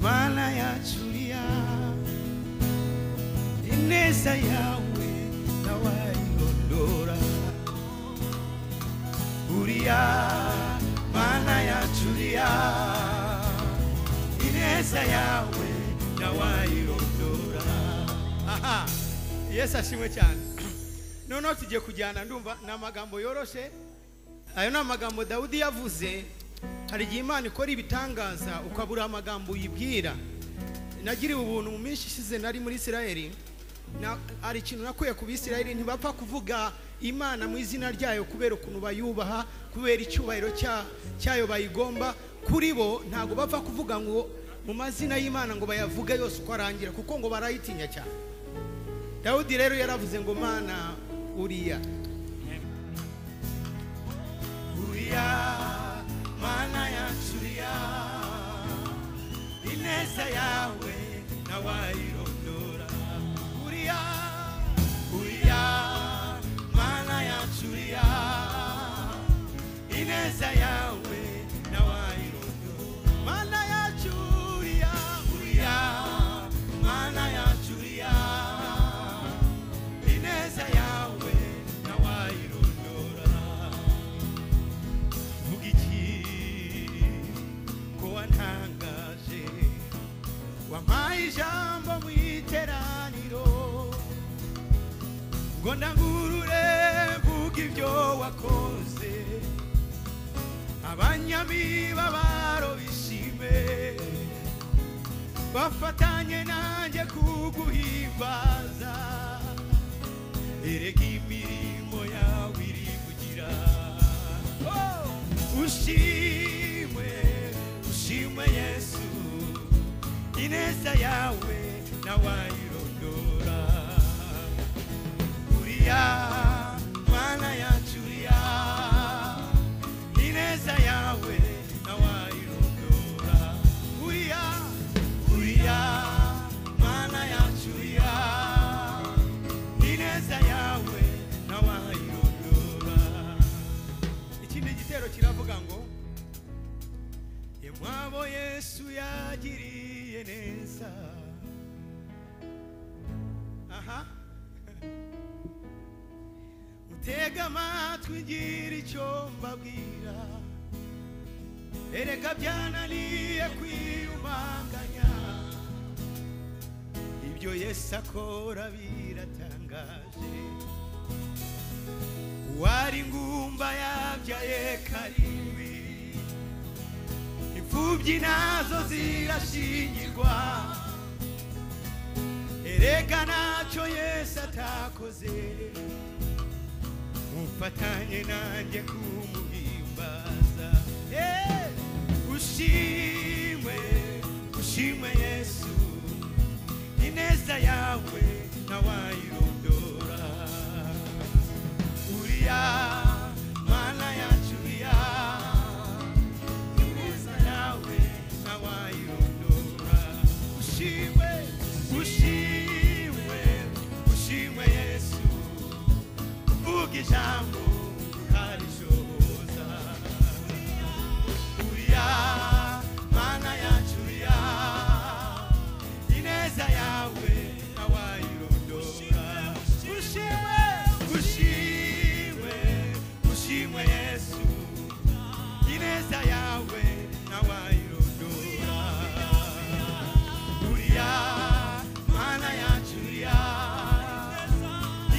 mana yacu uriya ineza yawe ntawayirondora uriya mana yacu uriya ineza yawe ntawayirondora. Aha, Yesu ashimwe cyane. Noneho tugiye kujyana, ndumva n'amagambo yoroshe. Ayo ni amagambo Dawudi yavuze. Hari igihe Imana ikora ibitangaza ukabura amagambo uyibwira. Nagiriwe ubuntu mu minsi ishize nari muri Isirayeli. Hari ikintu nakuye ku Bisirayeli, ntibapfa kuvuga Imana mu izina ryayo kubera ukuntu bayubaha, kubera icyubahiro cyayo bayigomba. Kuri bo ntago bapfa kuvuga ngo mu mazina y'Imana ngo bayavuge yose uko arangira, kuko ngo barayitinya cyane. Dawudi rero yaravuze ngo mana uriya uriya mana yacu uriya ineza yawe ntawayirondora uriya uriya mana yacu uriya ineza yawe ntawayirondora mana yacu uriya uriya mana yacu uriya ineza yawe ntawayirondora. Vuga iki ko wantangaje, wampaye ijambo mu iteraniro ngo ndangurure vuga ibyo wakoze, abanyamibabaro bishime bafatanye nanjye kuguhimbaza, erega imirimo yawe iri kugira. Ushimwe ushimwe Yesu, ineza yawe ntawayirondora uriya mana yacu uriya ineza yawe ntawayirondora uriya uriya mana yacu uriya ineza yawe ntawayirondora. Ikindi gitero kiravuga ngo yemwabo Yesu yagiriye neza. Aha, mutega amatwi ngira icyo mbabwira, erega byananiye kwiyumanganya, ibyo Yesu akora biratangaje. Wari ngumba yabyaye karindwi, imfubyi nazo zirashingirwa, erega ntacyo Yesu atakoze, mufatanye nanjye kumuhimbaza. Ushimwe ushimwe Yesu, ineza yawe ntawayirondora uriya mana yacu uriya ineza yawe ntawayirondora. Ushimwe ushimwe ushimwe Yesu, uvuga ijambo ukarishoboza uriya mana yacu uriya ineza yawe ntawayirondora. Ushimwe ushimwe ushimwe Yesu, ineza yawe ntawayirondora uriya mana yacu uriya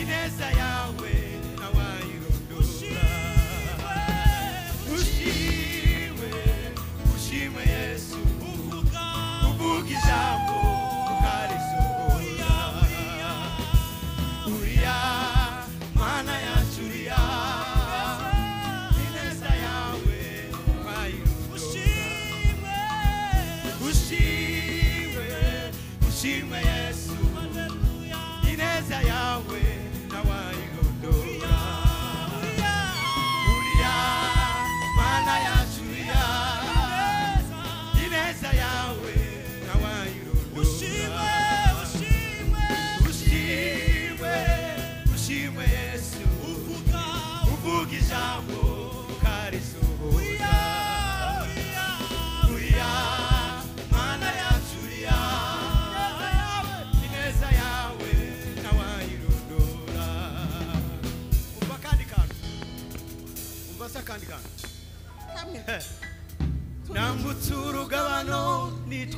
ineza yawe ntawayirondora. Ushimwe ushimwe Yesu, uvuga ijambo ukarisohoza uriya mana yacu uriya ineza yawe ntawayirondora. Ushimwe ushimwe Yesu, ineza yawe ntawayirondora uriya mana yacu uriya ineza yawe ntawayirondora. Ushimwe ushimwe Yesu, uvuga ijambo ukarisohoza uriya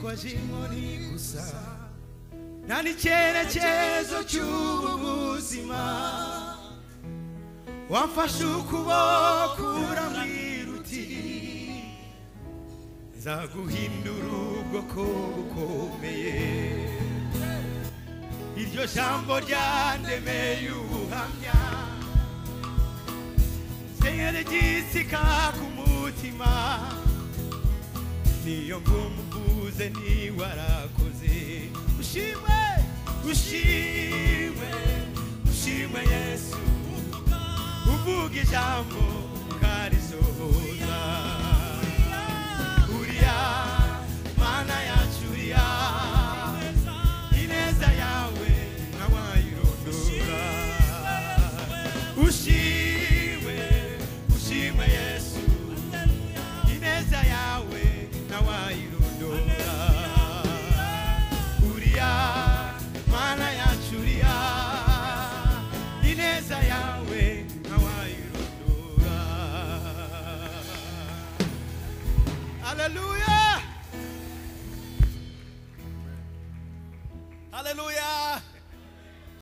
nitwaje inkoni gusa nta n'icyerekezo cy'ubuzima wamfashe ukuboko urambwira uti nzaguhindura ubwoko bukomeye iryo jambo ryandemeye ubuhamya senyere gisika ku mutima niyo mvuze ni warakoze ushimwe ushimwe ushimwe Yesu uvuga ijambo karisohoye